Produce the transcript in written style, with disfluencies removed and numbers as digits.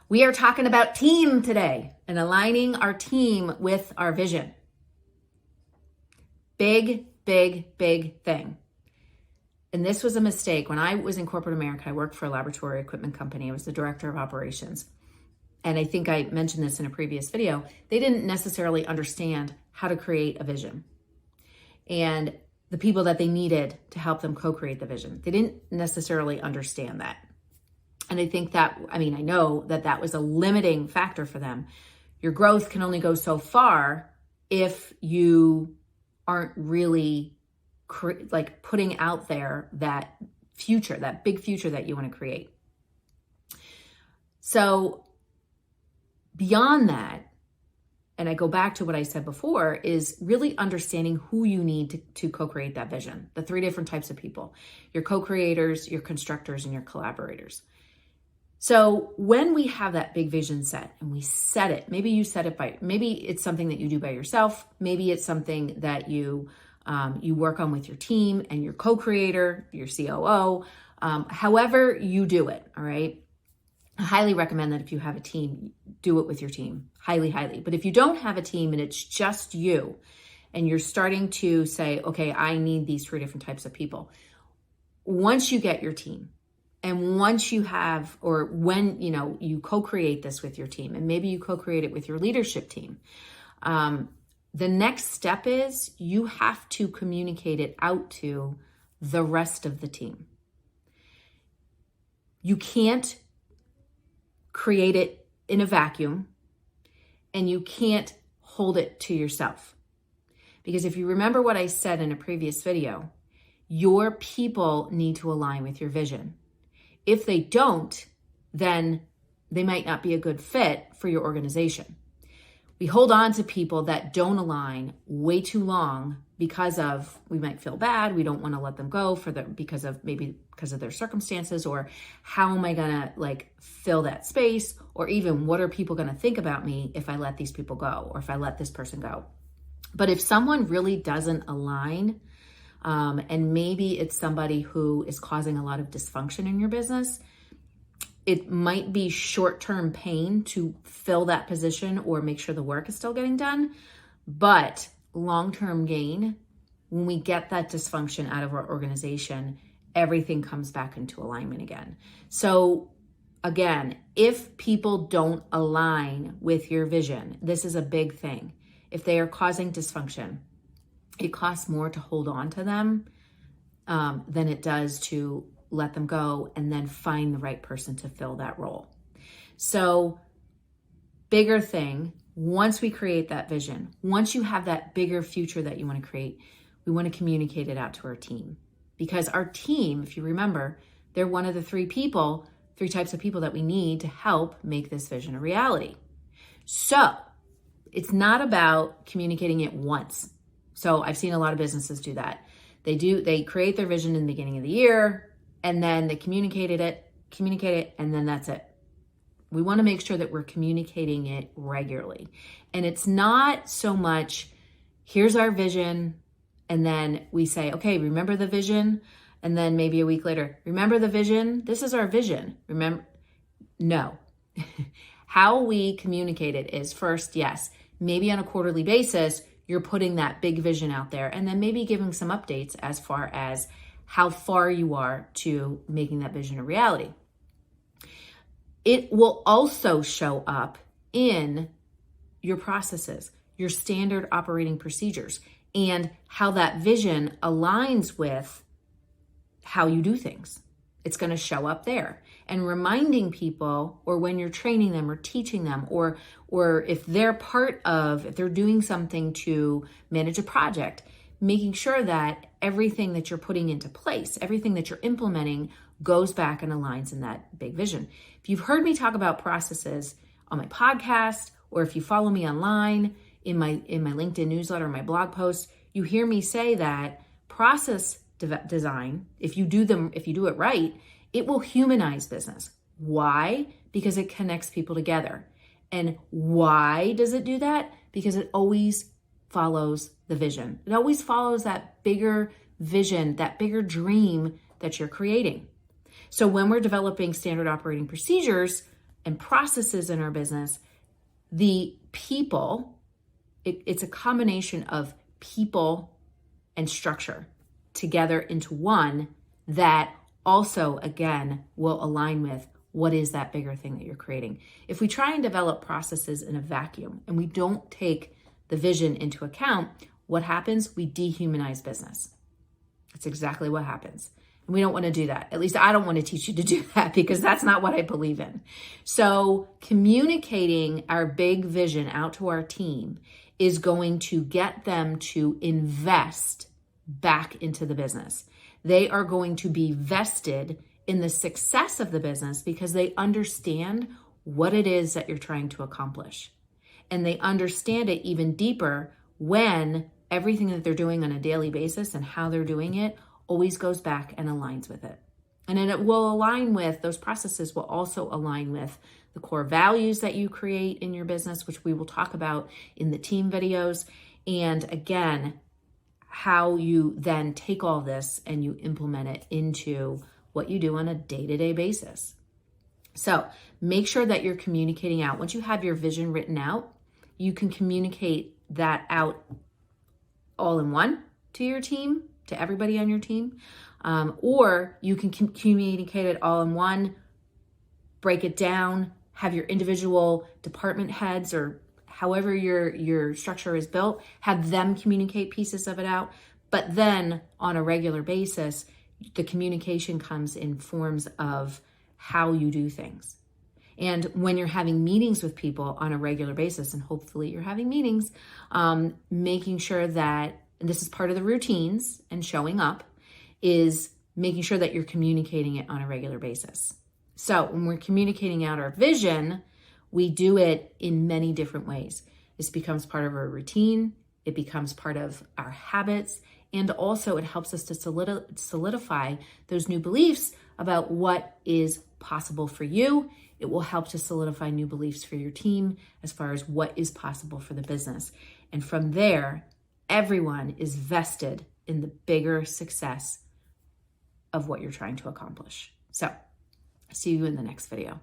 We are talking about team today and aligning our team with our vision. Big, big, big thing. And this was a mistake. When I was in corporate America, I worked for a laboratory equipment company. I was the director of operations. And I think I mentioned this in a previous video. They didn't necessarily understand how to create a vision and the people that they needed to help them co-create the vision. They didn't necessarily understand that. And I think that, I know that was a limiting factor for them. Your growth can only go so far if you aren't really putting out there that future, that big future that you want to create. So beyond that, and I go back to what I said before, is really understanding who you need to co-create that vision. The 3 different types of people: your co-creators, your constructors, and your collaborators. So when we have that big vision set and we set it, maybe you set it maybe it's something that you do by yourself. Maybe it's something that you work on with your team and your co-creator, your COO, however you do it. All right. I highly recommend that if you have a team, do it with your team. Highly, highly. But if you don't have a team and it's just you and you're starting to say, okay, I need these 3 different types of people. Once you get your team, and once you have, or when, you co-create this with your team, and maybe you co-create it with your leadership team, the next step is you have to communicate it out to the rest of the team. You can't create it in a vacuum, and you can't hold it to yourself. Because if you remember what I said in a previous video, your people need to align with your vision. If they don't, then they might not be a good fit for your organization. We hold on to people that don't align way too long because we might feel bad. We don't want to let them go because of their circumstances, or how am I going to fill that space? Or even, what are people going to think about me if I let these people go, or if I let this person go? But if someone really doesn't align, and maybe it's somebody who is causing a lot of dysfunction in your business, it might be short-term pain to fill that position or make sure the work is still getting done. But long-term gain, when we get that dysfunction out of our organization, everything comes back into alignment again. So again, if people don't align with your vision, this is a big thing. If they are causing dysfunction, it costs more to hold on to them than it does to let them go and then find the right person to fill that role. So bigger thing, once we create that vision, once you have that bigger future that you want to create, we want to communicate it out to our team. Because our team, if you remember, they're one of the 3 types of people that we need to help make this vision a reality. So it's not about communicating it once. So I've seen a lot of businesses do that. They create their vision in the beginning of the year, and then they communicate it, and then that's it. We want to make sure that we're communicating it regularly. And it's not so much, here's our vision, and then we say, okay, remember the vision? And then maybe a week later, remember the vision? This is our vision. Remember? No. How we communicate it is, first, yes, maybe on a quarterly basis, you're putting that big vision out there, and then maybe giving some updates as far as how far you are to making that vision a reality. It will also show up in your processes, your standard operating procedures, and how that vision aligns with how you do things. It's going to show up there. And reminding people, or when you're training them or teaching them, or if they're doing something to manage a project, making sure that everything that you're putting into place, everything that you're implementing, goes back and aligns in that big vision. If you've heard me talk about processes on my podcast, or if you follow me online in my LinkedIn newsletter, my blog posts, you hear me say that process design, if you do it right, it will humanize business. Why? Because it connects people together. And why does it do that? Because it always follows the vision. It always follows that bigger vision, that bigger dream that you're creating. So when we're developing standard operating procedures and processes in our business, the people, it's a combination of people and structure together into one that also, again, will align with what is that bigger thing that you're creating. If we try and develop processes in a vacuum and we don't take the vision into account, what happens? We dehumanize business. That's exactly what happens. And we don't want to do that. At least I don't want to teach you to do that because that's not what I believe in. So communicating our big vision out to our team is going to get them to invest back into the business. They are going to be vested in the success of the business because they understand what it is that you're trying to accomplish. And they understand it even deeper when everything that they're doing on a daily basis and how they're doing it always goes back and aligns with it. And then it will align with, those processes will also align with the core values that you create in your business, which we will talk about in the team videos. And again, how you then take all this and you implement it into what you do on a day-to-day basis. So make sure that you're communicating out. Once you have your vision written out, you can communicate that out all in one to your team, to everybody on your team, or you can communicate it all in one, break it down, have your individual department heads or however your structure is built, have them communicate pieces of it out. But then on a regular basis, the communication comes in forms of how you do things. And when you're having meetings with people on a regular basis, and hopefully you're having meetings, making sure that, and this is part of the routines and showing up, is making sure that you're communicating it on a regular basis. So when we're communicating out our vision, we do it in many different ways. This becomes part of our routine. It becomes part of our habits. And also it helps us to solidify those new beliefs about what is possible for you. It will help to solidify new beliefs for your team as far as what is possible for the business. And from there, everyone is vested in the bigger success of what you're trying to accomplish. So, see you in the next video.